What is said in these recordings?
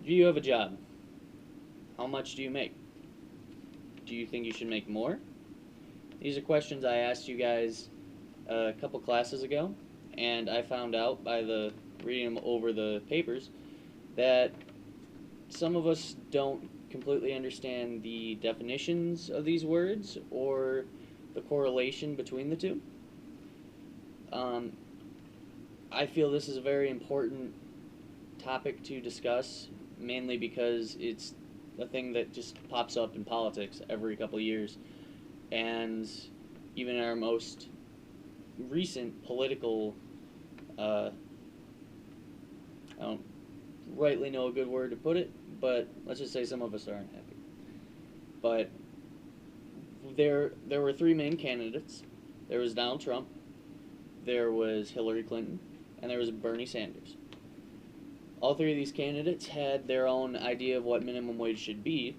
If you have a job, how much do you make? Do you think you should make more? These are questions I asked you guys a couple classes ago, and I found out by the reading them over the papers that some of us don't completely understand the definitions of these words or the correlation between the two. Um, I feel this is a very important topic to discuss, mainly because it's a thing that just pops up in politics every couple of years. And even in our most recent political, I don't rightly know a good word to put it, but let's just say some of us aren't happy. But there were three main candidates. There was Donald Trump, there was Hillary Clinton, and there was Bernie Sanders. All three of these candidates had their own idea of what minimum wage should be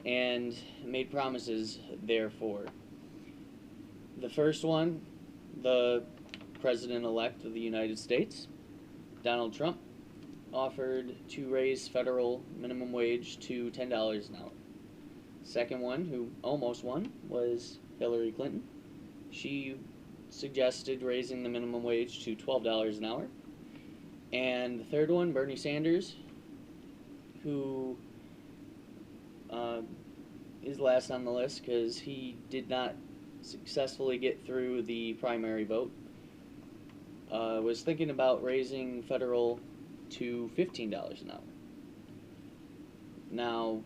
and made promises therefore. The first one, the president elect of the United States, Donald Trump, offered to raise federal minimum wage to $10 an hour. Second one, who almost won, was Hillary Clinton. She suggested raising the minimum wage to $12 an hour. And the third one, Bernie Sanders, who is last on the list because he did not successfully get through the primary vote, was thinking about raising federal to $15 an hour. Now,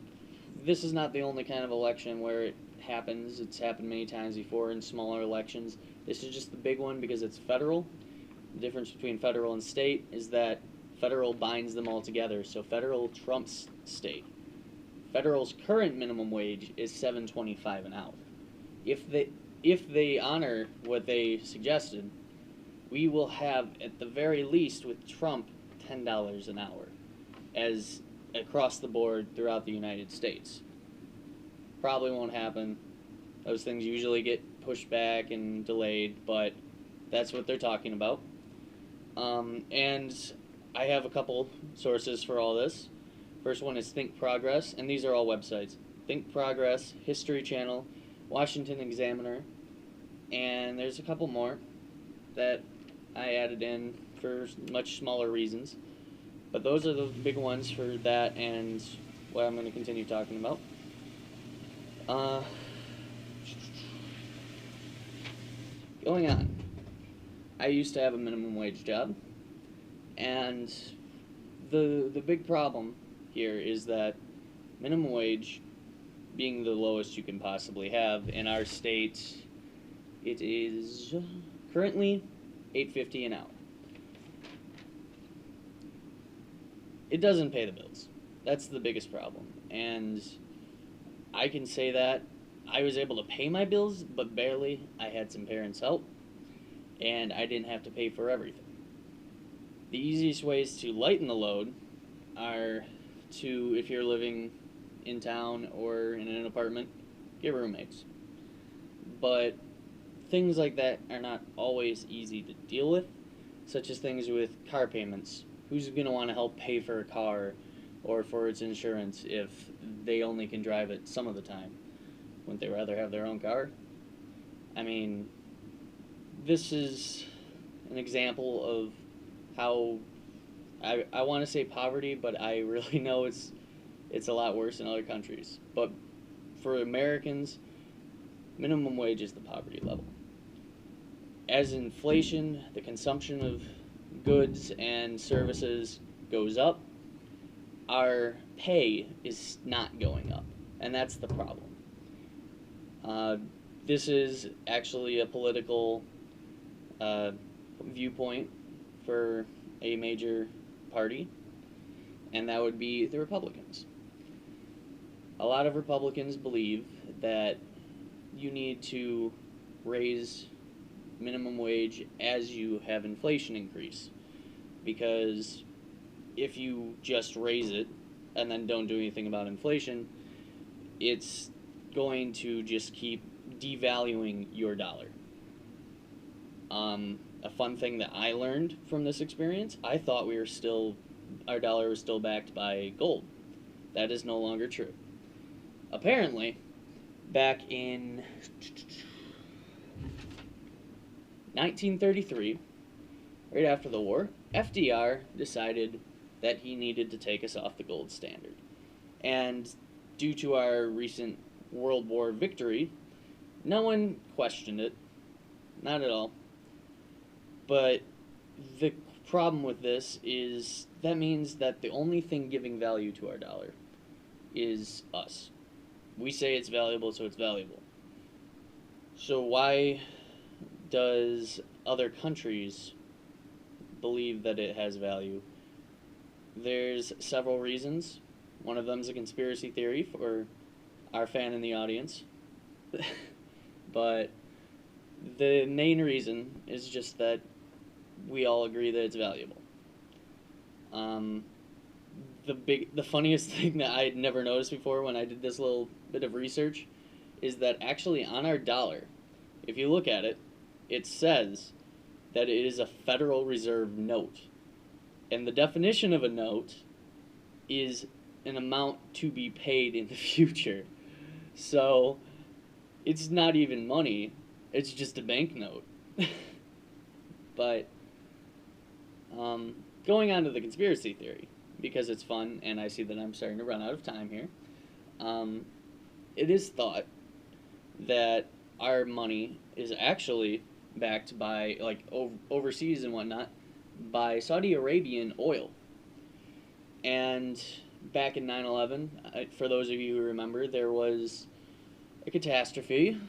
this is not the only kind of election where it happens. It's happened many times before in smaller elections. This is just the big one because it's federal. The difference between federal and state is that federal binds them all together, so federal trumps state. Federal's current minimum wage is $7.25 an hour. If they honor what they suggested, we will have at the very least with Trump $10 an hour as across the board throughout the United States. Probably won't happen. Those things usually get pushed back and delayed, but that's what they're talking about. And I have a couple sources for all this. First one is Think Progress, and these are all websites. Think Progress, History Channel, Washington Examiner, and there's a couple more that I added in for much smaller reasons. But those are the big ones for that and what I'm going to continue talking about. Going on. I used to have a minimum wage job, and the big problem here is that minimum wage, being the lowest you can possibly have in our state, it is currently $8.50 an hour. It doesn't pay the bills. That's the biggest problem, and I can say that I was able to pay my bills, but barely. I had some parents' help, and I didn't have to pay for everything. The easiest ways to lighten the load are to, if you're living in town or in an apartment, get roommates. But things like that are not always easy to deal with, such as things with car payments. Who's going to want to help pay for a car or for its insurance if they only can drive it some of the time? Wouldn't they rather have their own car? I mean, this is an example of how I want to say poverty, but I really know it's a lot worse in other countries. But for Americans, minimum wage is the poverty level. As inflation, the consumption of goods and services goes up, our pay is not going up, and that's the problem. This is actually a political viewpoint for a major party, and that would be the Republicans. A lot of Republicans believe that you need to raise minimum wage as you have inflation increase, because if you just raise it and then don't do anything about inflation, it's going to just keep devaluing your dollar. A fun thing that I learned from this experience, I thought we were still our dollar was still backed by gold. That is no longer true. Apparently, back in 1933, right after the war, FDR decided that he needed to take us off the gold standard. And due to our recent World War victory, no one questioned it. Not at all. But the problem with this is that means that the only thing giving value to our dollar is us. We say it's valuable, so it's valuable. So why does other countries believe that it has value? There's several reasons. One of them is a conspiracy theory for our fan in the audience. But the main reason is just that we all agree that it's valuable. Um, the funniest thing that I had never noticed before when I did this little bit of research is that actually on our dollar, if you look at it, it says that it is a Federal Reserve note. And the definition of a note is an amount to be paid in the future. So it's not even money, it's just a banknote. But going on to the conspiracy theory, because it's fun and I see that I'm starting to run out of time here, it is thought that our money is actually backed by, like, overseas and whatnot, by Saudi Arabian oil. And back in 9/11, for those of you who remember, there was a catastrophe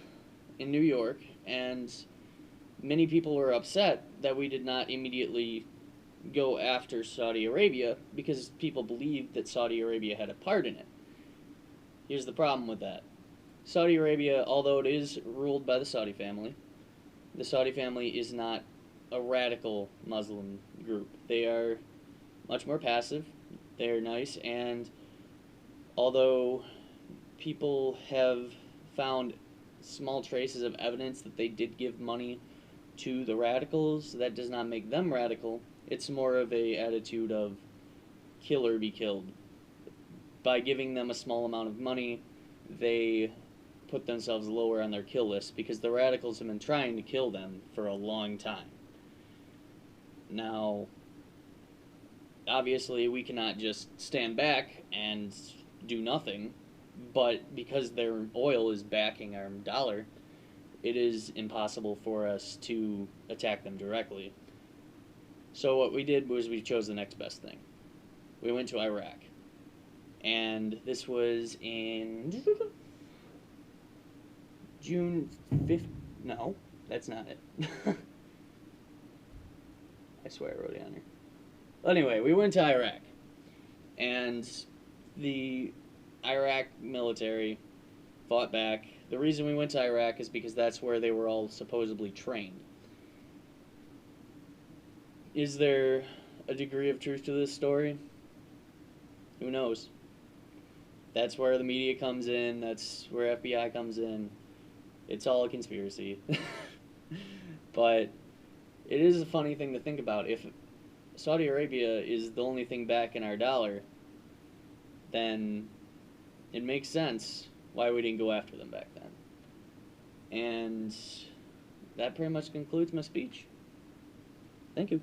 in New York, and many people were upset that we did not immediately go after Saudi Arabia because people believed that Saudi Arabia had a part in it. Here's the problem with that. Saudi Arabia, although it is ruled by the Saudi family is not a radical Muslim group. They are much more passive, they're nice, and although people have found small traces of evidence that they did give money to the radicals, that does not make them radical. It's more of a attitude of kill or be killed. By giving them a small amount of money, they put themselves lower on their kill list because the radicals have been trying to kill them for a long time. Now, obviously, we cannot just stand back and do nothing, but because their oil is backing our dollar, it is impossible for us to attack them directly. So what we did was we chose the next best thing. We went to Iraq. And this was in June 5th. No, that's not it. I swear I wrote it on here. Anyway, we went to Iraq. And the Iraq military fought back. The reason we went to Iraq is because that's where they were all supposedly trained. Is there a degree of truth to this story? Who knows? That's where the media comes in. That's where FBI comes in. It's all a conspiracy. But it is a funny thing to think about. If Saudi Arabia is the only thing back in our dollar, then it makes sense why we didn't go after them back then. And that pretty much concludes my speech. Thank you.